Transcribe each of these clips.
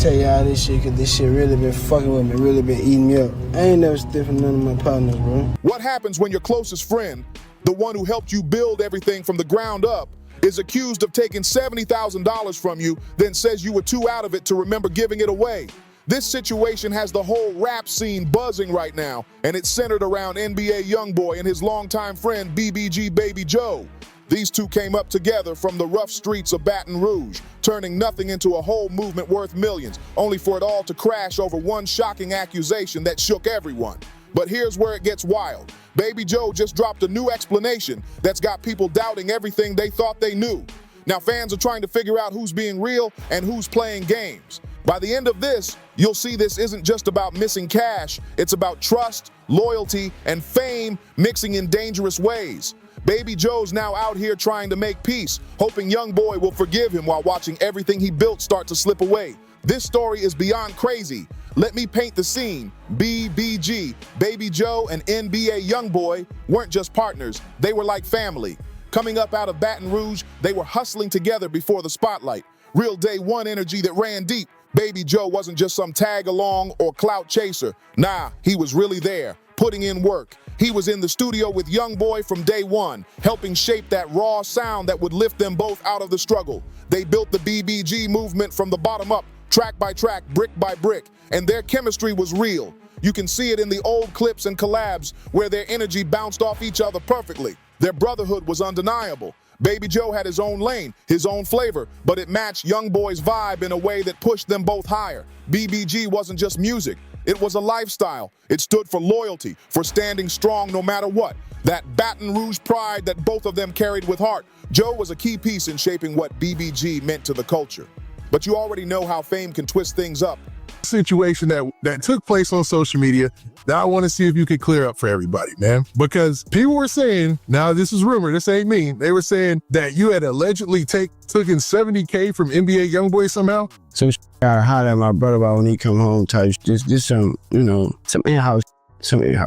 Tell y'all this shit, cause this shit really been fucking with me, really been eating me up. I ain't never stiffing none of my partners, bro. What happens when your closest friend, the one who helped you build everything from the ground up, is accused of taking $70,000 from you, then says you were too out of it to remember giving it away? This situation has the whole rap scene buzzing right now, and it's centered around NBA Youngboy and his longtime friend BBG Baby Joe. These two came up together from the rough streets of Baton Rouge, turning nothing into a whole movement worth millions, only for it all to crash over one shocking accusation that shook everyone. But here's where it gets wild. Baby Joe just dropped a new explanation that's got people doubting everything they thought they knew. Now fans are trying to figure out who's being real and who's playing games. By the end of this, you'll see this isn't just about missing cash, it's about trust, loyalty, and fame mixing in dangerous ways. Baby Joe's now out here trying to make peace, hoping Youngboy will forgive him while watching everything he built start to slip away. This story is beyond crazy. Let me paint the scene. BBG, Baby Joe, and NBA Youngboy weren't just partners, they were like family. Coming up out of Baton Rouge, they were hustling together before the spotlight. Real day one energy that ran deep. Baby Joe wasn't just some tag-along or clout chaser. Nah, he was really there, putting in work. He was in the studio with Youngboy from day one, helping shape that raw sound that would lift them both out of the struggle. They built the BBG movement from the bottom up, track by track, brick by brick, and their chemistry was real. You can see it in the old clips and collabs where their energy bounced off each other perfectly. Their brotherhood was undeniable. Baby Joe had his own lane, his own flavor, but it matched Youngboy's vibe in a way that pushed them both higher. BBG wasn't just music, it was a lifestyle. It stood for loyalty, for standing strong no matter what. That Baton Rouge pride that both of them carried with heart. Joe was a key piece in shaping what BBG meant to the culture. But you already know how fame can twist things up. Situation that took place on social media that I want to see if you could clear up for everybody, man. Because people were saying, now this is rumor, this ain't me, they were saying that you had allegedly taken $70K from NBA Youngboy somehow. Some shit I holler at my brother about when he come home type, just some, some in-house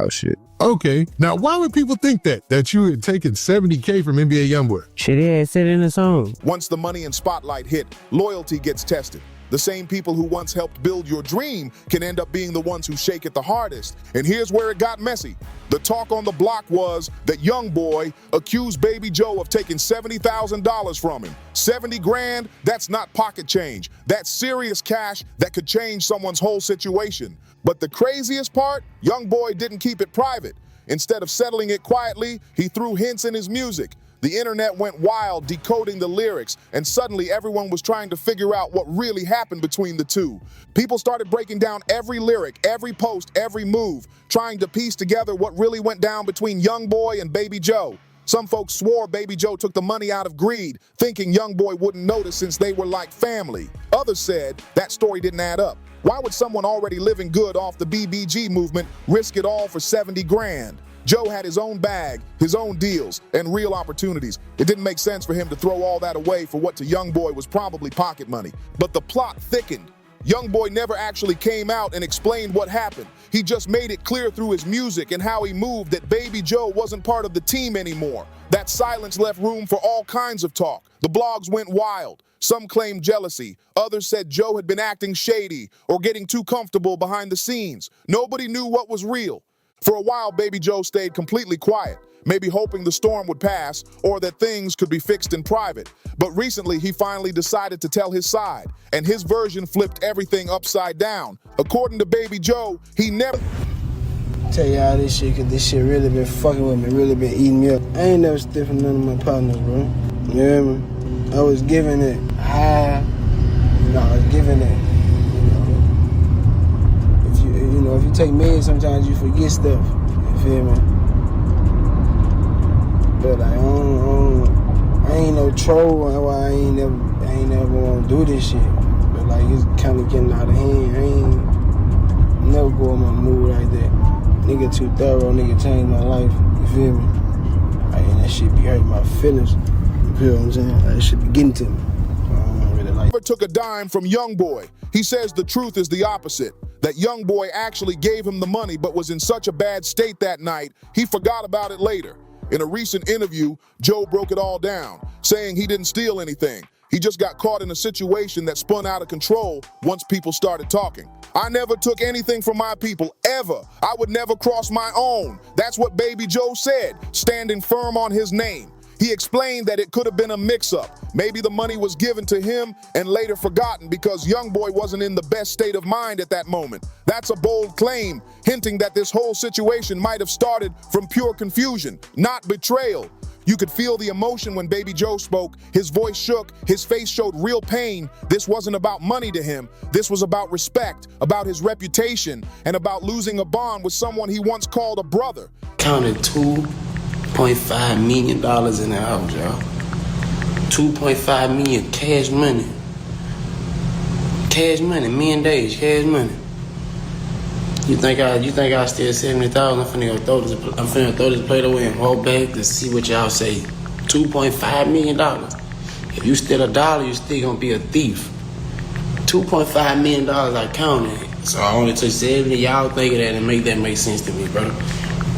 shit. Okay, now why would people think that you had taken $70K from NBA Youngboy? Shit, he had said in the song. Once the money and spotlight hit, loyalty gets tested. The same people who once helped build your dream can end up being the ones who shake it the hardest. And here's where it got messy. The talk on the block was that Youngboy accused Baby Joe of taking $70,000 from him. 70 grand, that's not pocket change. That's serious cash that could change someone's whole situation. But the craziest part, Youngboy didn't keep it private. Instead of settling it quietly, he threw hints in his music. The internet went wild decoding the lyrics, and suddenly everyone was trying to figure out what really happened between the two. People started breaking down every lyric, every post, every move, trying to piece together what really went down between Youngboy and Baby Joe. Some folks swore Baby Joe took the money out of greed, thinking Youngboy wouldn't notice since they were like family. Others said that story didn't add up. Why would someone already living good off the BBG movement risk it all for 70 grand? Joe had his own bag, his own deals, and real opportunities. It didn't make sense for him to throw all that away for what to Youngboy was probably pocket money. But the plot thickened. Youngboy never actually came out and explained what happened. He just made it clear through his music and how he moved that Baby Joe wasn't part of the team anymore. That silence left room for all kinds of talk. The blogs went wild. Some claimed jealousy. Others said Joe had been acting shady or getting too comfortable behind the scenes. Nobody knew what was real. For a while, Baby Joe stayed completely quiet, maybe hoping the storm would pass or that things could be fixed in private. But recently, he finally decided to tell his side, and his version flipped everything upside down. According to Baby Joe, he never... Tell y'all this shit, cause this shit really been fucking with me, really been eating me up. I ain't never stiffing none of my partners, bro. You hear me? I was giving it high, I was giving it, if you take meds, sometimes you forget stuff. You feel me? But I ain't no troll. I ain't never gonna do this shit. But like it's kind of getting out of hand. I ain't never go in my mood like that. Nigga too thorough. Nigga changed my life. You feel me? Like, that shit be hurting my feelings. You feel what I'm saying? Like, that shit be getting to me. I don't really like. Never took a dime from Youngboy. He says the truth is the opposite. That Youngboy actually gave him the money but was in such a bad state that night, he forgot about it later. In a recent interview, Joe broke it all down, saying he didn't steal anything. He just got caught in a situation that spun out of control once people started talking. I never took anything from my people, ever. I would never cross my own. That's what Baby Joe said, standing firm on his name. He explained that it could have been a mix-up. Maybe the money was given to him and later forgotten because Youngboy wasn't in the best state of mind at that moment. That's a bold claim, hinting that this whole situation might have started from pure confusion, not betrayal. You could feel the emotion when Baby Joe spoke. His voice shook, his face showed real pain. This wasn't about money to him. This was about respect, about his reputation, and about losing a bond with someone he once called a brother. Counted $2.5 million in the house, y'all. $2.5 million cash money. Cash money, million days, cash money. You think I steal 70,000? I'm finna throw this plate away and hold back to see what y'all say. $2.5 million. If you steal $1, you still gonna be a thief. $2.5 million I counted. So I only took 70. Y'all think of that and make that make sense to me, bro.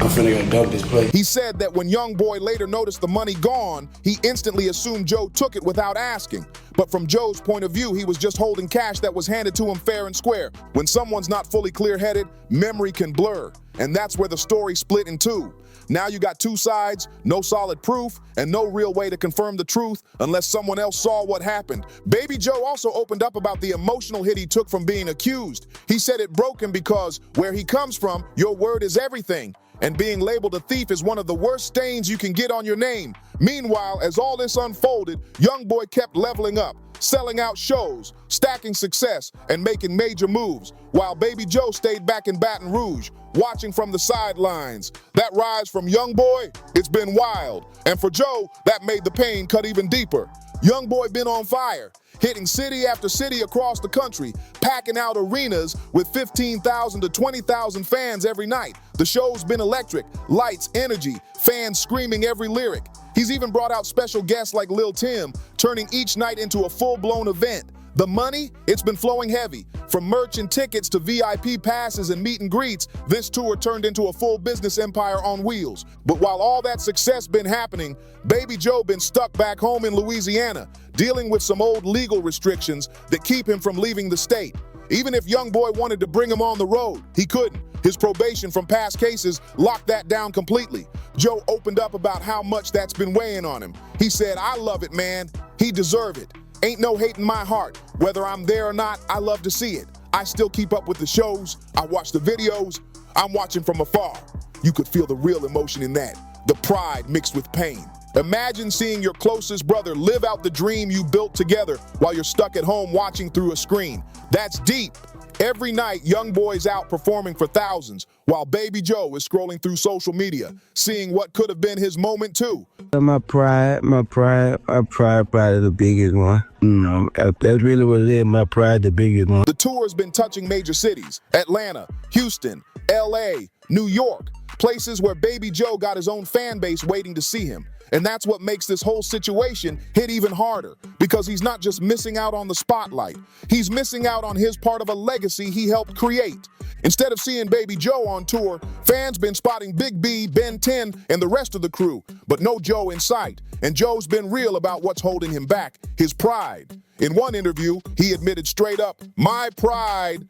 I'm finna go dump this plate. He said that when Youngboy later noticed the money gone, he instantly assumed Joe took it without asking. But from Joe's point of view, he was just holding cash that was handed to him fair and square. When someone's not fully clear-headed, memory can blur. And that's where the story split in two. Now you got two sides, no solid proof, and no real way to confirm the truth unless someone else saw what happened. Baby Joe also opened up about the emotional hit he took from being accused. He said it broke him because where he comes from, your word is everything. And being labeled a thief is one of the worst stains you can get on your name. Meanwhile, as all this unfolded, Youngboy kept leveling up, selling out shows, stacking success, and making major moves, while Baby Joe stayed back in Baton Rouge, watching from the sidelines. That rise from Youngboy, it's been wild. And for Joe, that made the pain cut even deeper. Youngboy been on fire, hitting city after city across the country, packing out arenas with 15,000 to 20,000 fans every night. The show's been electric, lights, energy, fans screaming every lyric. He's even brought out special guests like Lil Tim, turning each night into a full-blown event. The money, it's been flowing heavy. From merch and tickets to VIP passes and meet and greets, this tour turned into a full business empire on wheels. But while all that success been happening, Baby Joe been stuck back home in Louisiana, dealing with some old legal restrictions that keep him from leaving the state. Even if Youngboy wanted to bring him on the road, he couldn't. His probation from past cases locked that down completely. Joe opened up about how much that's been weighing on him. He said, "I love it, man. He deserve it. Ain't no hate in my heart. Whether I'm there or not, I love to see it. I still keep up with the shows. I watch the videos. I'm watching from afar." You could feel the real emotion in that. The pride mixed with pain. Imagine seeing your closest brother live out the dream you built together while you're stuck at home watching through a screen. That's deep. Every night, Youngboy's out performing for thousands, while Baby Joe is scrolling through social media, seeing what could have been his moment too. My pride is the biggest one. You know, that's really what it is, my pride, the biggest one. The tour has been touching major cities: Atlanta, Houston, LA, New York, places where Baby Joe got his own fan base waiting to see him. And that's what makes this whole situation hit even harder, because he's not just missing out on the spotlight. He's missing out on his part of a legacy he helped create. Instead of seeing Baby Joe on tour, fans been spotting Big B, Ben 10, and the rest of the crew, but no Joe in sight. And Joe's been real about what's holding him back: his pride. In one interview, he admitted straight up, my pride,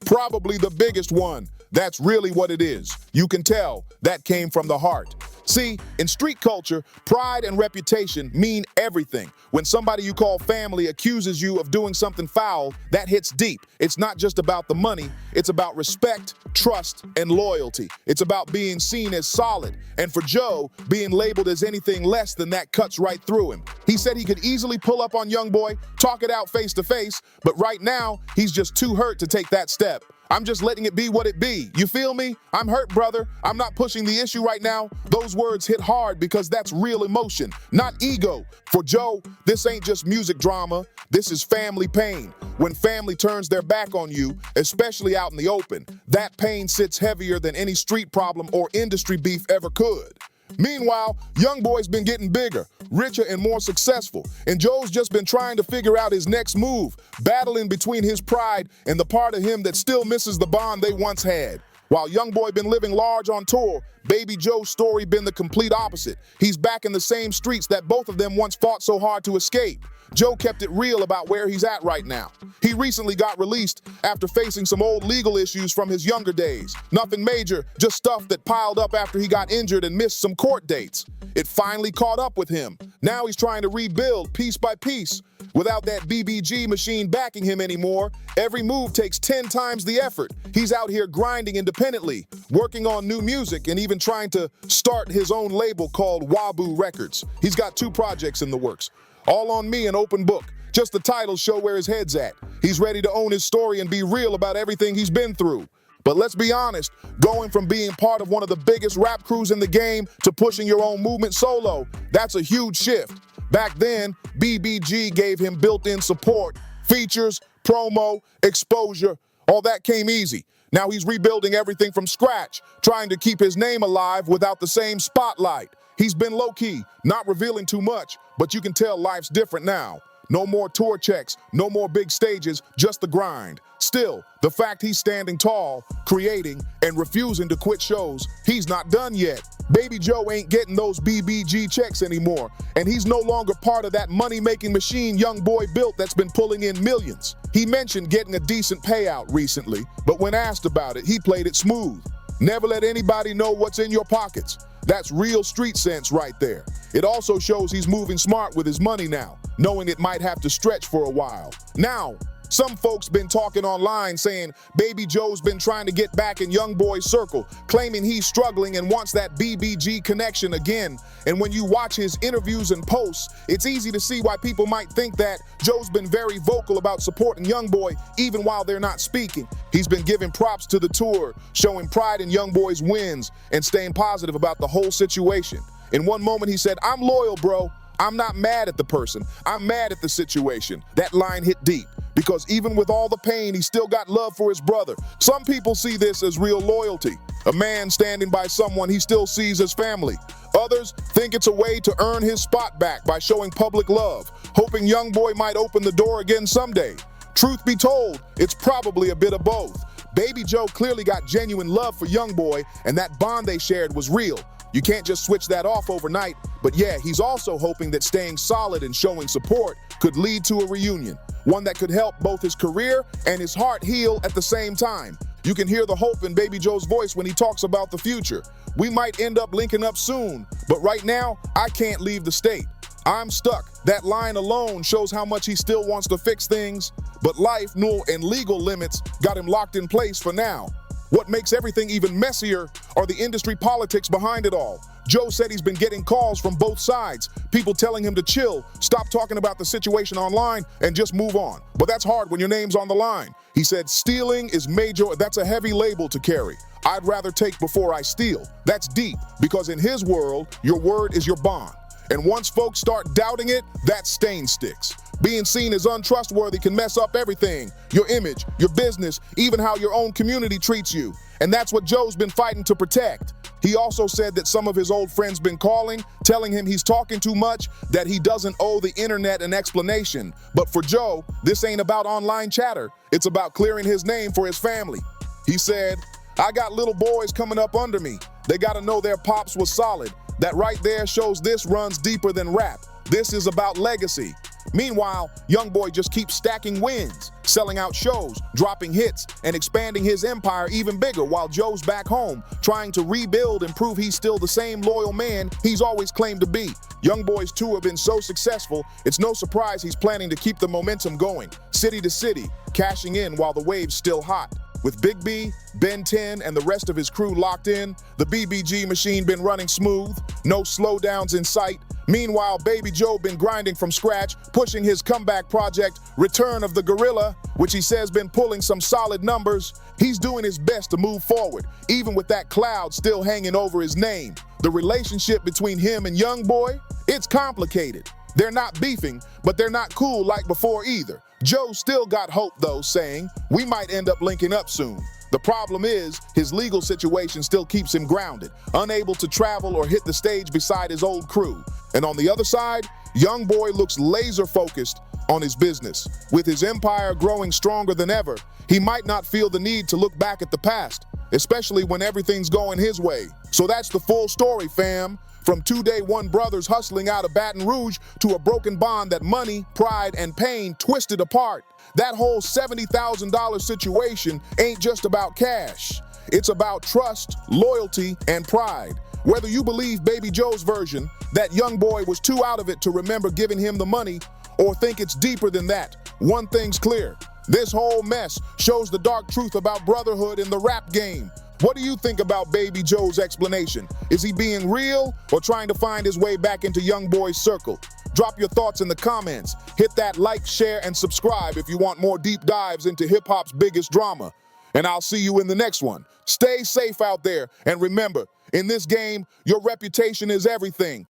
probably the biggest one. That's really what it is. You can tell that came from the heart. See, in street culture, pride and reputation mean everything. When somebody you call family accuses you of doing something foul, that hits deep. It's not just about the money, it's about respect, trust, and loyalty. It's about being seen as solid. And for Joe, being labeled as anything less than that cuts right through him. He said he could easily pull up on Youngboy, talk it out face to face, but right now, he's just too hurt to take that step. I'm just letting it be what it be. You feel me? I'm hurt, brother. I'm not pushing the issue right now. Those words hit hard because that's real emotion, not ego. For Joe, this ain't just music drama. This is family pain. When family turns their back on you, especially out in the open, that pain sits heavier than any street problem or industry beef ever could. Meanwhile, Youngboy's been getting bigger, richer, and more successful, and Joe's just been trying to figure out his next move, battling between his pride and the part of him that still misses the bond they once had. While Youngboy been living large on tour, Baby Joe's story been the complete opposite. He's back in the same streets that both of them once fought so hard to escape. Joe kept it real about where he's at right now. He recently got released after facing some old legal issues from his younger days. Nothing major, just stuff that piled up after he got injured and missed some court dates. It finally caught up with him. Now he's trying to rebuild piece by piece. Without that BBG machine backing him anymore, every move takes 10 times the effort. He's out here grinding independently, working on new music, and even trying to start his own label called Waboo Records. He's got 2 projects in the works. All on me, an open book. Just the titles show where his head's at. He's ready to own his story and be real about everything he's been through. But let's be honest, going from being part of one of the biggest rap crews in the game to pushing your own movement solo, that's a huge shift. Back then, BBG gave him built-in support, features, promo, exposure, all that came easy. Now he's rebuilding everything from scratch, trying to keep his name alive without the same spotlight. He's been low-key, not revealing too much, but you can tell life's different now. No more tour checks, no more big stages, just the grind. Still, the fact he's standing tall, creating, and refusing to quit shows he's not done yet. Baby Joe ain't getting those BBG checks anymore, and he's no longer part of that money-making machine Youngboy built that's been pulling in millions. He mentioned getting a decent payout recently, but when asked about it, he played it smooth. Never let anybody know what's in your pockets. That's real street sense right there. It also shows he's moving smart with his money now, knowing it might have to stretch for a while. Now, some folks been talking online saying Baby Joe's been trying to get back in Youngboy's circle, claiming he's struggling and wants that BBG connection again. And when you watch his interviews and posts, it's easy to see why people might think that Joe's been very vocal about supporting Youngboy even while they're not speaking. He's been giving props to the tour, showing pride in Youngboy's wins, and staying positive about the whole situation. In one moment he said, "I'm loyal, bro. I'm not mad at the person. I'm mad at the situation." That line hit deep, because even with all the pain, he still got love for his brother. Some people see this as real loyalty, a man standing by someone he still sees as family. Others think it's a way to earn his spot back by showing public love, hoping Youngboy might open the door again someday. Truth be told, it's probably a bit of both. Baby Joe clearly got genuine love for Youngboy, and that bond they shared was real. You can't just switch that off overnight, but yeah, he's also hoping that staying solid and showing support could lead to a reunion, one that could help both his career and his heart heal at the same time. You can hear the hope in Baby Joe's voice when he talks about the future. We might end up linking up soon, but right now, I can't leave the state. I'm stuck. That line alone shows how much he still wants to fix things, but life, and legal limits got him locked in place for now. What makes everything even messier are the industry politics behind it all. Joe said he's been getting calls from both sides, people telling him to chill, stop talking about the situation online, and just move on. But that's hard when your name's on the line. He said stealing is major, that's a heavy label to carry. I'd rather take before I steal. That's deep, because in his world, your word is your bond. And once folks start doubting it, that stain sticks. Being seen as untrustworthy can mess up everything, your image, your business, even how your own community treats you. And that's what Joe's been fighting to protect. He also said that some of his old friends been calling, telling him he's talking too much, that he doesn't owe the internet an explanation. But for Joe, this ain't about online chatter. It's about clearing his name for his family. He said, "I got little boys coming up under me. They gotta know their pops was solid. That right there shows this runs deeper than rap. This is about legacy." Meanwhile, Youngboy just keeps stacking wins, selling out shows, dropping hits, and expanding his empire even bigger while Joe's back home, trying to rebuild and prove he's still the same loyal man he's always claimed to be. Youngboy's tour have been so successful, it's no surprise he's planning to keep the momentum going, city to city, cashing in while the wave's still hot. With Big B, Ben 10, and the rest of his crew locked in, the BBG machine been running smooth, no slowdowns in sight. Meanwhile, Baby Joe been grinding from scratch, pushing his comeback project, Return of the Gorilla, which he says been pulling some solid numbers. He's doing his best to move forward, even with that cloud still hanging over his name. The relationship between him and Youngboy, it's complicated. They're not beefing, but they're not cool like before either. Joe still got hope though, saying, "We might end up linking up soon." The problem is, his legal situation still keeps him grounded, unable to travel or hit the stage beside his old crew. And on the other side, Youngboy looks laser focused on his business. With his empire growing stronger than ever, he might not feel the need to look back at the past. especially when everything's going his way. So that's the full story, fam. From 2 Day One brothers hustling out of Baton Rouge to a broken bond that money, pride, and pain twisted apart. That whole $70,000 situation ain't just about cash. It's about trust, loyalty, and pride. Whether you believe Baby Joe's version, that Youngboy was too out of it to remember giving him the money, or think it's deeper than that, one thing's clear. This whole mess shows the dark truth about brotherhood in the rap game. What do you think about Baby Joe's explanation? Is he being real or trying to find his way back into Youngboy's circle? Drop your thoughts in the comments. Hit that like, share, and subscribe if you want more deep dives into hip-hop's biggest drama. And I'll see you in the next one. Stay safe out there, and remember, in this game, your reputation is everything.